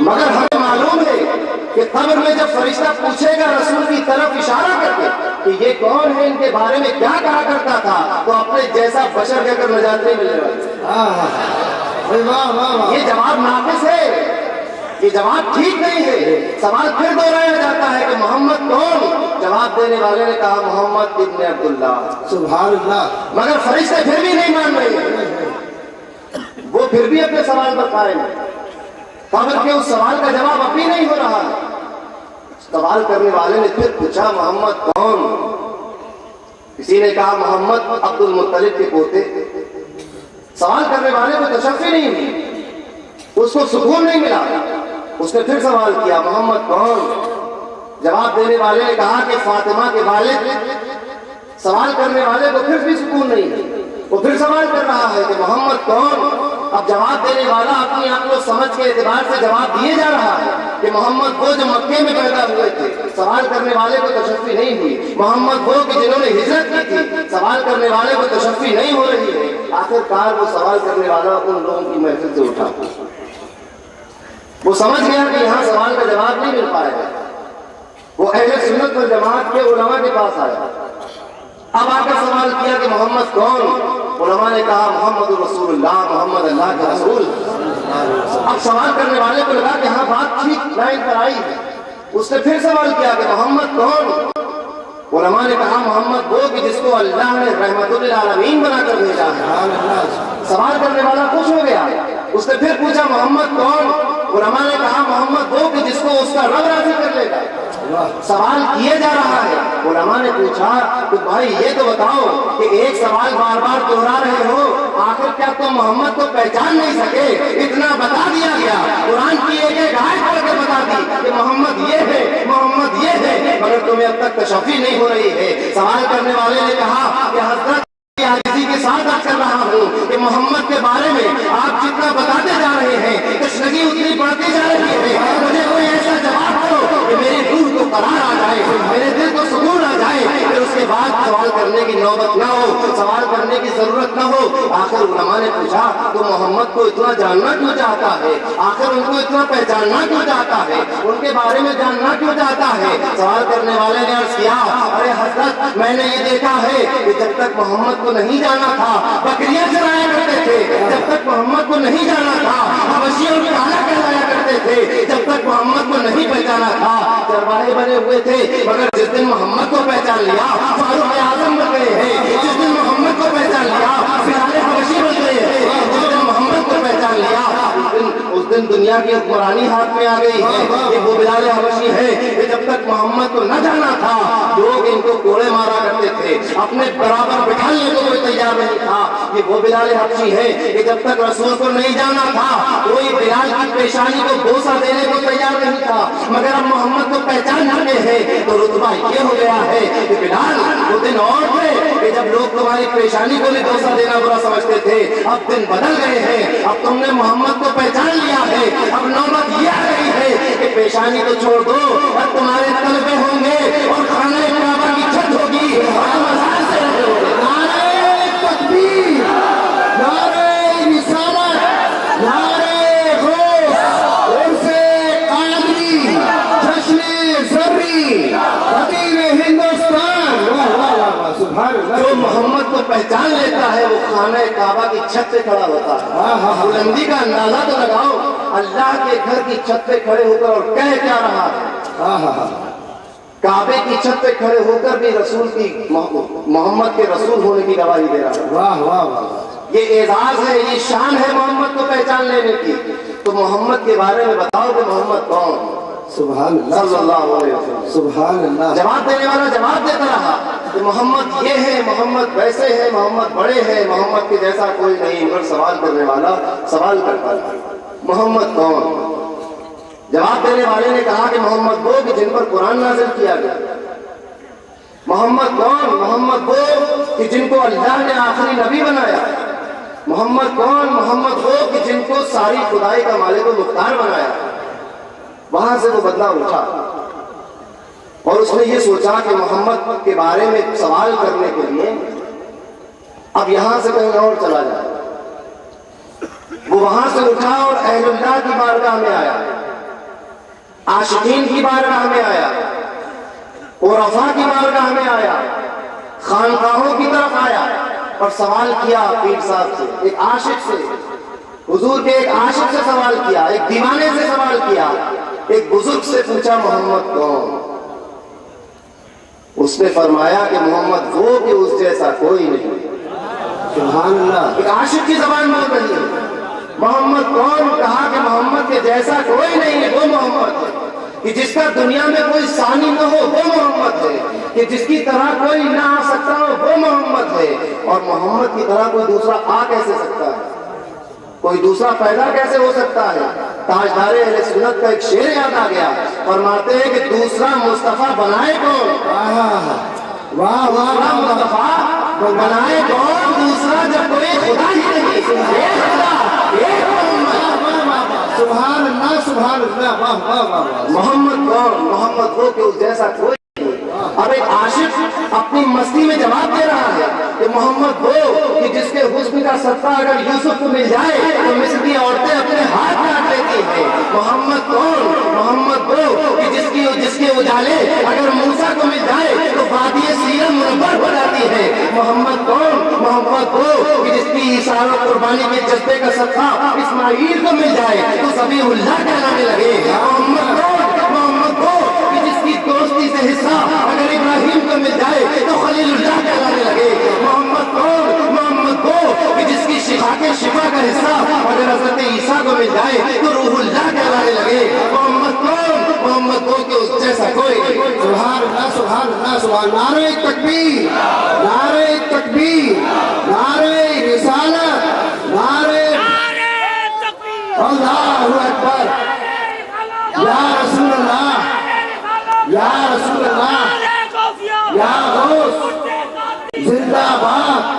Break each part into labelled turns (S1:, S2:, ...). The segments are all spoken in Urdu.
S1: مگر ہمیں معلوم ہے کہ قبر میں جب فرشتہ پوچھے گا رسول کی طرف اشارہ کر کے کہ یہ کون ہے، ان کے بارے میں کیا کہا کرتا تھا، تو اپنے جیسا بشر کہہ کر نجات نہیں ملے گا۔ یہ جواب ناقص ہے، یہ جواب ٹھیک نہیں ہے۔ سوال پھر دہرایا جاتا ہے کہ محمد کون؟ جواب دینے والے نے کہا محمد ابن عبداللہ۔ سبحان اللہ۔ مگر فرشتے پھر بھی نہیں مان رہے ہیں، وہ پھر بھی اپنے سوال پر قائم ہیں۔ قبر کے اس سوال کا جواب اب بھی نہیں ہو رہا ہے۔ سوال کرنے والے نے پھر پوچھا محمد کون؟ کسی نے کہا محمد عبد المطلب کے پوتے۔ سوال کرنے والے کو تشفی نہیں ہوئی، اس کو سکون نہیں ملا۔ اس نے پھر سوال کیا محمد کون؟ جواب دینے والے نے کہا کہ فاطمہ کے والد۔ سوال کرنے والے کو پھر بھی سکون نہیں ہے، وہ پھر سوال کر رہا ہے کہ محمد کون؟ اب جواب دینے والا اپنی عقل و سمجھ کے اعتبار سے جواب دیے جا رہا ہے کہ محمد وہ جو مکے میں پیدا ہوئے تھے۔ سوال کرنے والے کو تشفی نہیں ہوئی۔ محمد وہ کہ جنہوں نے ہجرت کی تھی۔ سوال کرنے والے کو تشفی نہیں ہو رہی ہے۔ آخر کار وہ سوال کرنے والا ان لوگوں کی محفل سے اٹھا، وہ سمجھ گیا کہ یہاں سوال کا جواب نہیں مل پائے گا۔ وہ اہل سنت والجماعت کے علماء کے پاس آیا، اب آ کر سوال کیا کہ محمد کون؟ علماء نے کہا محمد رسول اللہ، محمد اللہ کے رسول۔ اب سوال کرنے والے کو لگا کہ ہاں بات ٹھیک لائن پر آئی ہے۔ اس نے پھر سوال کیا کہ محمد کون؟ علماء نے کہا محمد وہ کہ جس کو اللہ نے رحمت للعالمین بنا کر بھیجا ہے۔ سوال کرنے والا خوش ہو گیا، اس نے پھر پوچھا محمد کون؟ علماء نے کہا محمد وہ کہ جس کو اس کا رب راضی کر لے گا۔ سوال کیے جا رہا ہے۔ علماء نے پوچھا کہ بھائی یہ تو بتاؤ کہ ایک سوال بار بار دہرا رہے ہو، آخر کیا تم محمد کو پہچان نہیں سکے؟ اتنا بتا دیا گیا، قرآن کی ایک ایک آیت پڑھ کے بتا دی کہ محمد یہ ہے، محمد یہ ہے، مگر تمہیں اب تک تشفی نہیں ہو رہی ہے۔ سوال کرنے والے نے کہا کہ حضرت عاجزی کے ساتھ عرض کر رہا ہوں کہ محمد کے بارے میں آپ جتنا بتاتے جا رہے ہیں تشنگی اتنی بڑھتی جا رہی ہے۔ مجھے کوئی ایسا جواب دو کہ میری روح کو قرار آ جائے، میرے دل کو سکون آ جائے، پھر اس کے بعد سوال کرنے کی نوبت نہ ہو، سوال کرنے کی ضرورت نہ ہو۔ آخر علماء نے پوچھا تو محمد کو اتنا جاننا کیوں چاہتا ہے؟ آخر ان کو اتنا پہچاننا کیوں چاہتا ہے؟ ان کے بارے میں جاننا کیوں چاہتا ہے؟ سوال کرنے والے نے عرض کیا ارے حضرت میں نے یہ دیکھا ہے کہ جب تک محمد کو نہیں جانا تھا بکریاں چرایا کرتے تھے، جب تک محمد کو نہیں جانا تھا حبشیوں کی کھانا کھلایا کرتے تھے، جب تک محمد کو نہیں پہچانا تھا چرواہے بنے ہوئے تھے، مگر جس دن محمد کو پہچان لیا فاروق اعظم بن گئے ہیں، جس دن محمد کو پہچان لیا بلال حبشی بن گئے ہیں، جس دن محمد کو پہچان لیا اس دن دنیا کی حکمرانی ہاتھ میں آ گئی ہے۔ یہ وہ بلال حبشی ہے کہ جب تک محمد کو نہ جانا تھا لوگ ان کو کوڑے مارا کرتے تھے، اپنے برابر بٹھانے کو کوئی تیار نہیں تھا۔ یہ وہ بلال حبشی ہے کہ جب تک رسول کو نہیں جانا تھا کوئی بلال کی پیشانی کو بوسہ دینے کو تیار نہیں تھا، مگر اب محمد کو پہچان چکے ہیں تو رتبہ یہ ہو گیا ہے کہ بلال وہ دن اور تھے کہ جب لوگ تمہاری پیشانی کو بھی بوسہ دینا برا سمجھتے تھے، اب دن بدل گئے ہیں، اب تم نے محمد کو پہچان لیا ہے، اب نوبت یہ آ رہی ہے کہ پیشانی کو چھوڑ دو، اب تمہارے طلبے ہوں گے اور خانہ کعبہ کی چھت ہوگی اور مزار سے جو محمد کو پہچان لیتا ہے وہ خانہ کعبہ کی چھت پہ کھڑا ہوتا ہے۔ بلندی کا اندازہ تو لگاؤ، اللہ کے گھر کی چھت پہ کھڑے ہو کر اور کہہ کیا رہا ہے؟ کعبے کی چھت پہ کھڑے ہو کر بھی رسول کی محمد کے رسول ہونے کی گواہی دے رہا ہے۔ واہ واہ واہ، یہ اعزاز ہے، یہ شان ہے محمد کو پہچان لینے کی۔ تو محمد کے بارے میں بتاؤ کہ محمد کون؟ سبحان اللہ صلی اللہ علیہ وسلم، سبحان اللہ۔ جواب دینے والا جواب دیتا رہا کہ محمد یہ ہے، محمد ویسے ہے، محمد بڑے ہیں، محمد کے جیسا کوئی نہیں، مگر سوال کرنے والا سوال کرتا ہے محمد کون؟ جواب دینے والے نے کہا کہ محمد وہ کہ جن پر قرآن نازل کیا گیا۔ محمد کون؟ محمد وہ کہ جن کو اللہ نے آخری نبی بنایا۔ محمد کون؟ محمد وہ کہ جن کو ساری خدائی کا مالک و مختار بنایا۔ وہاں سے وہ بدلہ اٹھا اور اس نے یہ سوچا کہ محمد کے بارے میں سوال کرنے کے لیے اب یہاں سے کہیں اور چلا جائے۔ وہ وہاں سے اٹھا اور اہل اللہ کی بارگاہ میں آیا، عاشقین کی بارگاہ میں آیا، عرفاء کی بارگاہ میں آیا، خانقاہوں کی طرف آیا اور سوال کیا پیر صاحب سے، ایک عاشق سے، حضور کے ایک عاشق سے سوال کیا، ایک دیوانے سے سوال کیا، ایک بزرگ سے پوچھا محمد کون؟ اس نے فرمایا کہ محمد وہ کہ اس جیسا کوئی نہیں۔ سبحان اللہ، ایک عاشق کی زبان بول رہی ہے، محمد کون؟ کہا کہ محمد کے جیسا کوئی نہیں ہے، وہ محمد ہے کہ جس کا دنیا میں کوئی ثانی نہ ہو، وہ محمد ہے کہ جس کی طرح کوئی نہ آ سکتا ہو، وہ محمد ہے۔ اور محمد کی طرح کوئی دوسرا آ کیسے سکتا ہے؟ کوئی دوسرا پیدا کیسے ہو سکتا ہے؟ تاجدار اہل سنت کا ایک شعر یاد آ گیا، فرماتے ہیں کہ دوسرا مصطفیٰ بنائے کون؟ واہ واہ، مصطفیٰ بنائے کون دوسرا جب کوئی خدا ہی نہیں؟ سبحان اللہ، سبحان اللہ، واہ واہ واہ۔ محمد کون؟ محمد وہ کہ اس جیسا کوئی نہیں۔ اب ایک عاشق اپنی مستی میں جواب دے رہا ہے کہ محمد وہ کہ جس کے حسن کا صدقہ اگر یوسف کو مل جائے تو مصر کی عورتیں اپنے ہاتھ کاٹ لیتی ہیں۔ محمد کون؟ محمد وہ کہ جس کے اجالے اگر موسیٰ کو مل جائے تو وادی سیرم منور ہو جاتی ہے۔ محمد کون؟ محمد وہ کہ جس کی ایثار و قربانی کے جذبے کا صدقہ اسماعیل کو مل جائے تو ذبیح اللہ کہلانے لگے۔ محمد کون؟ محمد وہ کہ جس کی دوستی سے حصہ اگر ابراہیم کو مل جائے تو خلیل اللہ کہلانے لگے۔ محمد کون؟ محمد وہ کہ جس کی شفا کا حصہ اگر حضرت عیسیٰ کو مل جائے تو روح اللہ کہلانے لگے۔ محمد کون؟ محمد وہ کہ اس جیسا کوئی نہیں۔ سبحان اللہ، سبحان اللہ، سبحان اللہ۔ نعرہ تکبیر، نعرہ تکبیر، نعرہ رسالت، نعرہ اللہ اکبر، یا رسول اللہ، یا رسول اللہ، یا غوث، زندہ باد،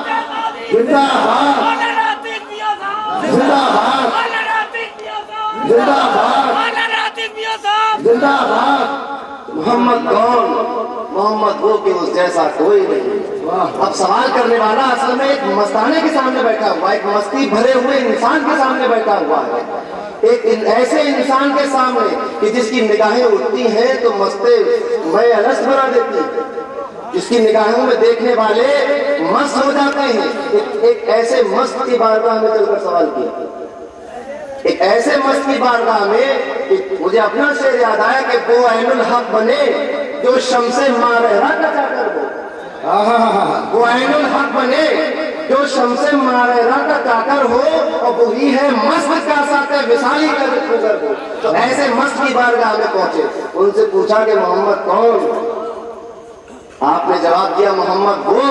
S1: زندہ باد، زندہ باد، زندہ باد، زندہ باد۔ محمد کون؟ محمد وہ کہ اس جیسا کوئی نہیں۔ اب سوال کرنے والا اصل میں ایک مستانے کے سامنے بیٹھا ہوا، ایک مستی بھرے ہوئے انسان کے سامنے بیٹھا ہوا ہے، ایک ایسے انسان کے سامنے کہ جس کی نگاہیں اٹھتی ہیں تو مستے میں الس بنا دیتی ہیں، جس کی نگاہوں میں دیکھنے والے مست ہو جاتے ہیں۔ ایک ایسے مست کی بارگاہ میں چل کر سوال کیا، ایک ایسے مست کی بارگاہ میں مجھے اپنا شعر یاد آیا کہ وہ عین الحق بنے جو شمس مارہرہ کا چاکر ہو، وہ عین الحق بنے جو شمس مارہرہ کا چاکر ہو، اور وہی ہے مست کا ساتھ وصالی کا گزر ہو۔ تو ایسے مست کی بارگاہ میں پہنچے، ان سے پوچھا کہ محمد کون؟ آپ نے جواب دیا محمد وہ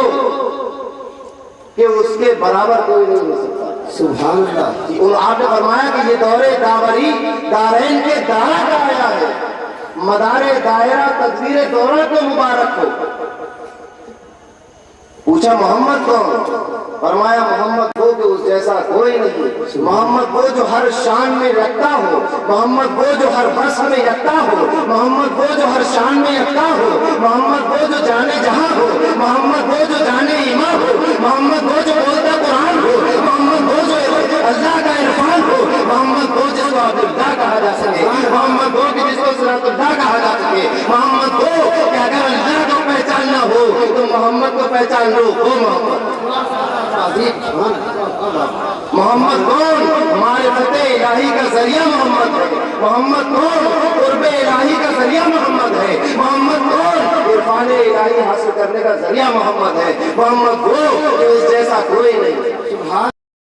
S1: کہ اس کے برابر کوئی نہیں ہو سکتا۔ سبحان اللہ۔ آپ نے فرمایا کہ یہ دور داوری دارین کے دارہ کا آیا ہے، مدار دائرہ تدبیر دورہ کو مبارک ہو۔ پوچھا محمد کون؟ فرمایا محمد وہ کہ اس جیسا کوئی نہیں۔ محمد وہ جو ہر شان میں یکتا ہو، محمد وہ جو ہر بس میں یکتا ہو، محمد وہ جو ہر شان میں یکتا ہو، محمد وہ جو جانے جہاں ہو، محمد وہ جو جانے امام ہو، محمد وہ جو بولتا قرآن ہو، محمد وہ جو اللہ کا عرفان ہو، محمد وہ جس کو عبداللہ کہا جا سکے، محمد وہ کہ جس کو صراط اللہ کہا جا سکے، محمد وہ کہ اگر اللہ کو پہچاننا ہو تو محمد کو پہچان لو، وہ محمد۔ محمد کون؟ معرفت الہی کا ذریعہ محمد ہے۔ محمد کون؟ قرب الہی کا ذریعہ محمد ہے۔ محمد کون؟ عرفان الہی حاصل کرنے کا ذریعہ محمد ہے۔ محمد وہ کہ اس جیسا کوئی نہیں۔